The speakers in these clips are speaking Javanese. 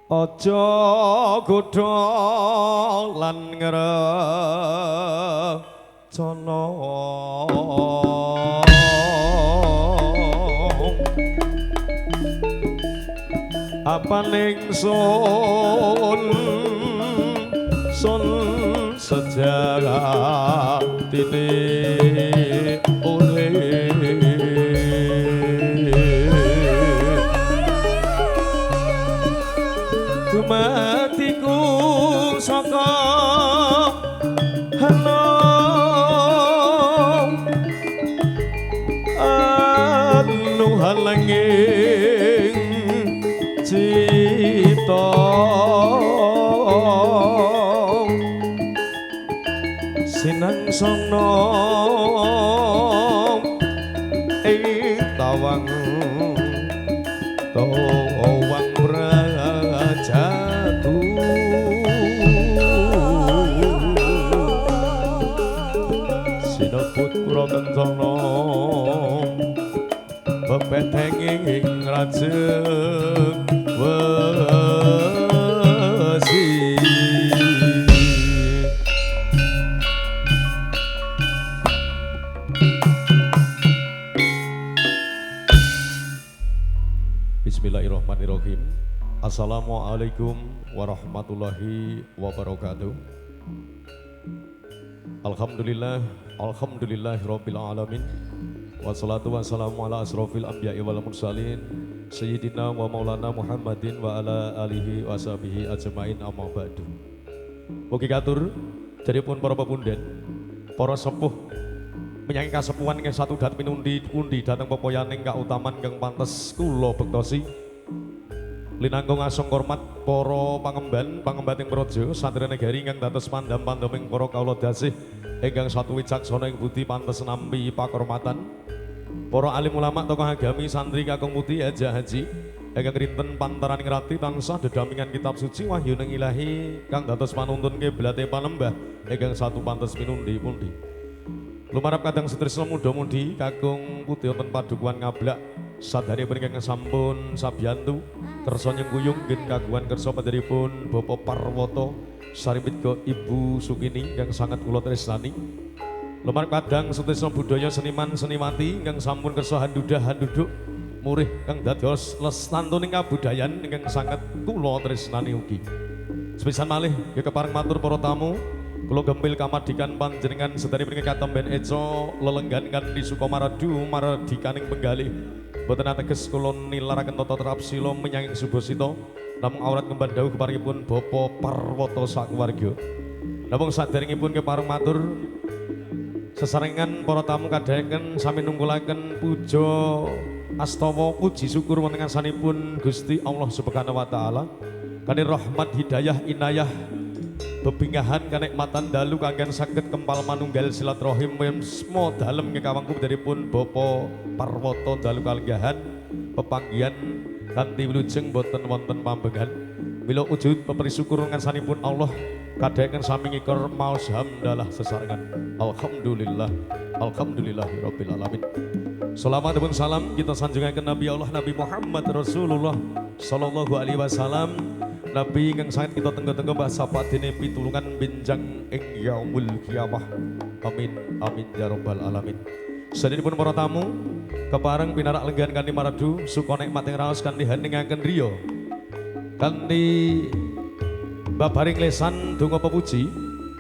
Aja godha lan ngrecana apa ning sun sejatine matiku saka anu halanging cita sinangsana ing tawang brajaku sinebut kura kencana bebetenging rajeng wesi Bismillahirrahmanirrahim. Assalamualaikum warahmatullahi wabarakatuh. Alhamdulillahirabbil alamin. Wassalatu wassalamu ala asrofil anbiya'i wal mursalin sayyidina wa maulana Muhammadin wa ala alihi wa sahbihi ajmain amma ba'du. Mugi katur jaripun para pepunden, para sepuh menyang kasepuhan ingkang satu dat pinundi dhateng pepoyaning kautaman kang pantes kula bektosi. Linangkung asung hormat para pangembating praja satria negari ingkang dados pandam-pandaming para kawula dasih ingkang satu wicaksana ing budi pantes nampi pakurmatan. Para alim ulama tokoh agami santri kakung putih haja haji ingkang rinten pantaraning rati tansah dedamingan kitab suci wahyuning ilahi kang dados panuntun kiblate panembah ingkang satu pantes pinundi-pundi. Lumarap kadang setresna muda-mudi kakung putih wonten padukuhan ngablak sadaya ingkang sampun sabiyantu kersa nyengkuyung nggih kagungan kersa panjenenganipun Bapak Parwoto sarimit ke Ibu Sukini yang sangat kula tresnani. Lumarap kadang setresna budaya seniman seniwati ingkang sampun kersa handuduk murih kang dados lestantuning kabudayan ingkang sangat kula tresnani ugi. Sepisan malih nggih kepareng matur para tamu. Kula gempil kamadikan panjenengan sedaya menika katemben eco lelenggan kanthi Sukomaradu maradikaning penggalih. Boten ateges kula nilaraken tata terap sila menyang subasita namung awrat kemban dawuh keparingipun Bapak Parwoto sakeluarga. Namung saderengipun kepareng matur sesarengan para tamu kadhaken sami nunggulaken puja astawa puji syukur wonten ngarsanipun Gusti Allah Subhanahu wa taala. Kanthi rahmat hidayah inayah bebingahan kenikmatan dalu kanggen saged kempal manunggal silaturahim semua dalem kawangku daripun Bapak Parwoto dalu kalenggahan pepanggihan kanthi wilujeng boten wonten pambengan mila ujud pepri syukur ngarsanipun Allah kadhaken sami ngikir maos hamdalah sesarengan alhamdulillahirabbil alamin. Shalawat dan salam kita sanjungaken Nabi Allah Nabi Muhammad Rasulullah sallallahu alaihi wasallam. Nabi yang sangat kita tengah-tengah bahasa patine pitulungan binjang ing yaumul kiamah. Amin amin ya rabbal alamin. Saderipun para tamu kepareng pinarak lenggan kanthi maradu suka nikmat ing raos kanthi heningaken riya kanthi babaring lesan donga pepuji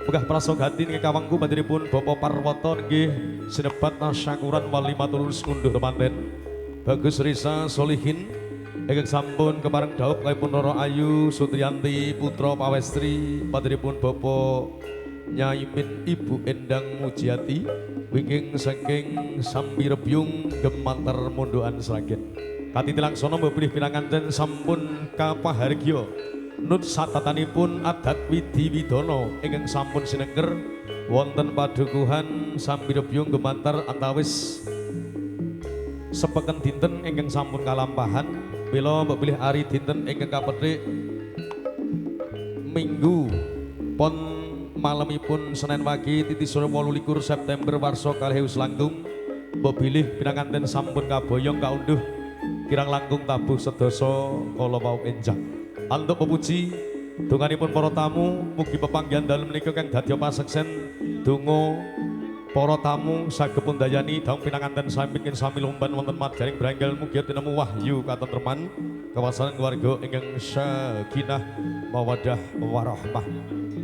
megah prasogati nggih kawangku panjenenganipun Bapak Parwoto nggih sinebat tasyakuran walimatul sekunduh temanten Bagus Risa Solihin ingkang sampun kepareng dhaup kalipun Roro Ayu Sutriyanti putra pawestri padheripun Bapak Nyai Min Ibu Endang Mujiati wingking saking Sambirebyung Gemantar Mondokan Sragen. Katiti langsana mbebulih pinanganten sampun kapahargya nut satatanipun adat Widi Widono ingkang sampun sinenger wonten padukuhan Sambirebyung Gemantar antawis sepeken dinten ingkang sampun kalampahan. Mila mbebulih ari dinten ingkang kapethik Minggu pon malemipun Senin wagi titi sore 28 September warsa kalih langkung mbebulih pinanganten sampun kaboyong kaunduh kirang langkung tabuh sedasa kala wau enjang. Antuk pepuji donganipun para tamu mugi pepanggihan dalem menika kang dadya paseksen donga para tamu saged pundayani daung pinanganten sami sami lumban wonten madyaning branggal mugi tinemu wahyu katentreman kawasan keluarga ingkang sakinah mawaddah warahmah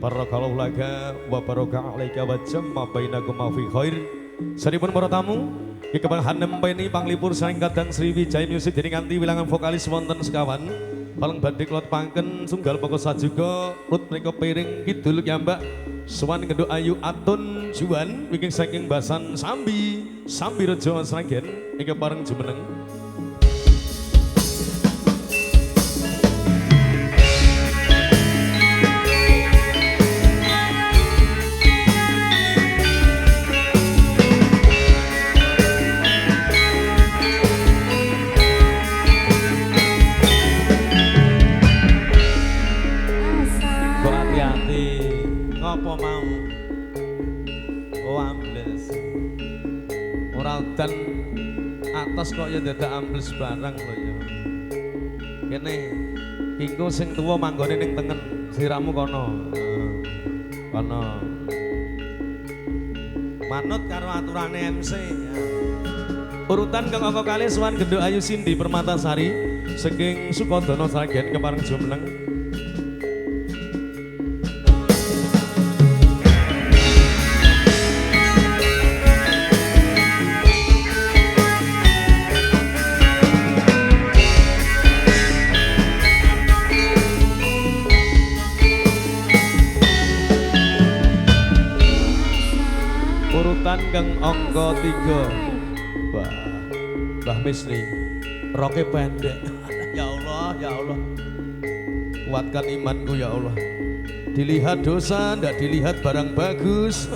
barakallahu laka wa baraka alaika wa jamma bainakum fi khair. Saripun para tamu iki kebahan nempeni panglipur saking kadang Sriwijaya Music dening nganti wilangan vokalis wonten sekawan paling badhe klot pangken sunggal pokok sajuga rut menika piring kidul Mbak Suwan Kenduk Ayu Atun Juan wiking saking Basan Sambi Rejo Sragen iki bareng jumeneng. Apa mau? Oh ambles. Ora udan atas kok ya dadak ambles barang lho ya. Kene kingko sing tuwa manggone ning tengen, siramu kono. Kono. Manut karo aturane MC ya. Urutan kang angka kalih Suwan Kenduk Ayu Cindy Permatasari saking Sukodono Sragen kepareng jumeneng. Kang angka 3 Mbah Misni roke pendek. Ya Allah, ya Allah, kuatkan imanku ya Allah. Dilihat dosa ndak dilihat barang bagus.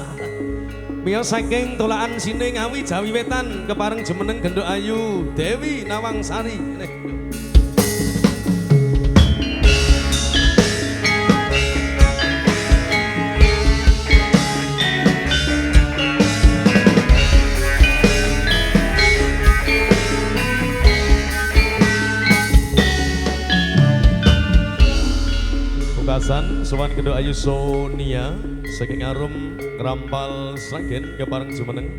Mia saking tolakan sini Ngawi Jawi Wetan kepareng jumeneng Kenduk Ayu Dewi Nawangsari. Suwan Kenduk Ayu Sonia saking Arum Ngerampal Sragen kepareng jumeneng.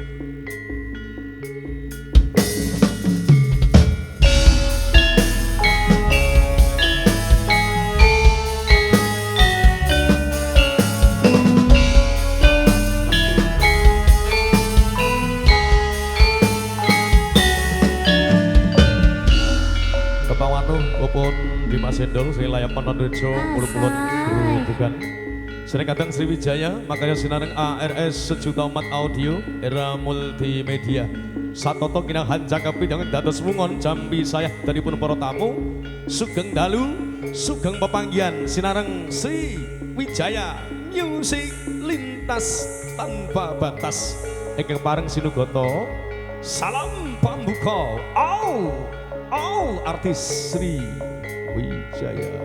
Kepawanuh upun Dimas Endol sing layapan Rejo Muluk-muluk bukan sering kadang Sriwijaya makanya sinareng ARS sejuta umat audio era multimedia satoto kinang hanjakapi dengan dados mungon jambi saya daripun para tamu sugeng dalu sugeng pepanggihan sinareng Sriwijaya Music lintas tanpa batas ingkang pareng sinugoto salam pambuka all artis Sriwijaya.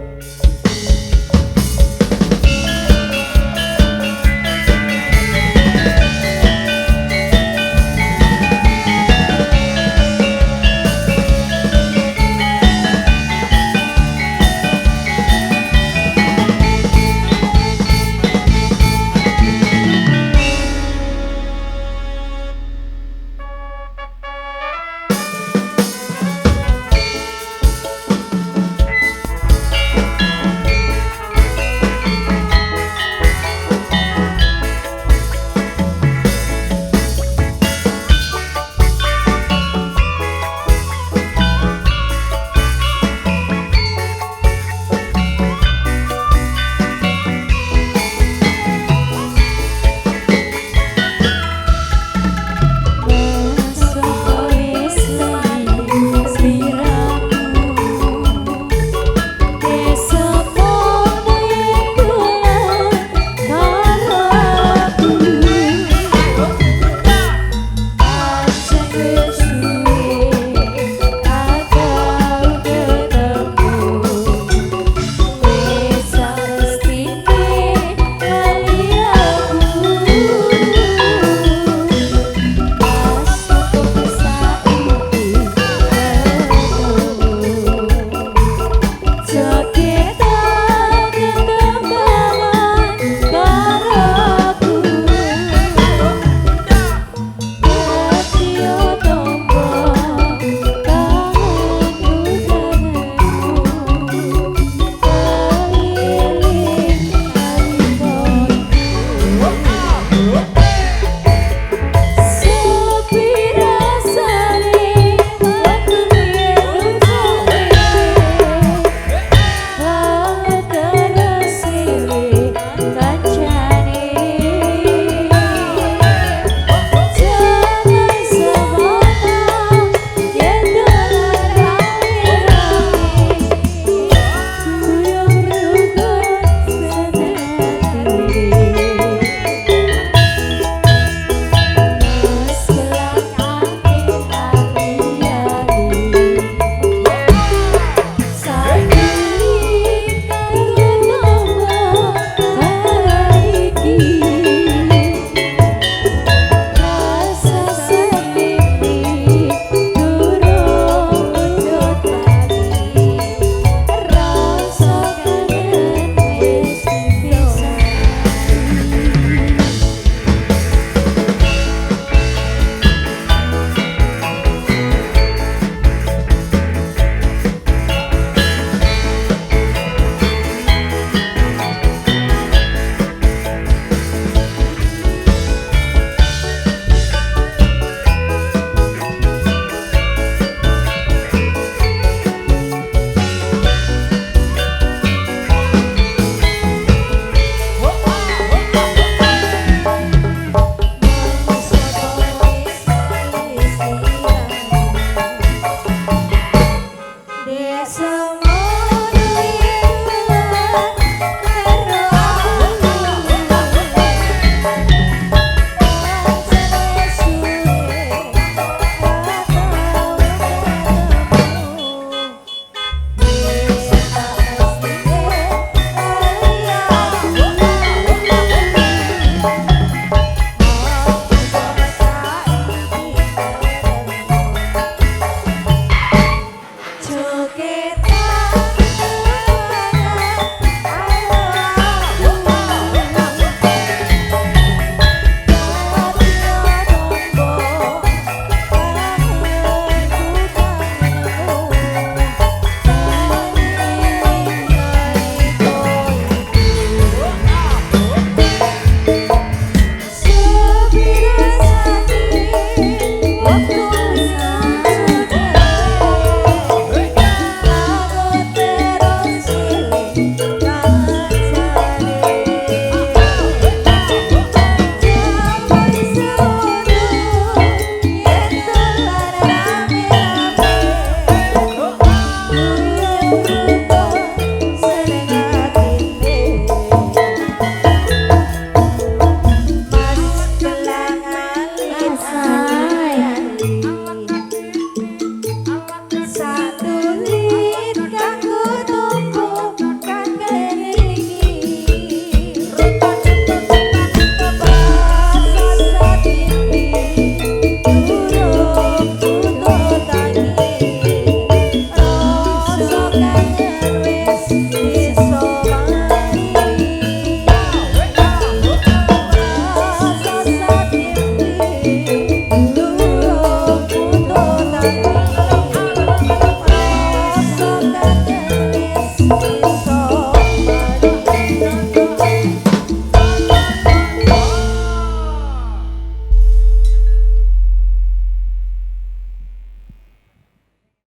Romo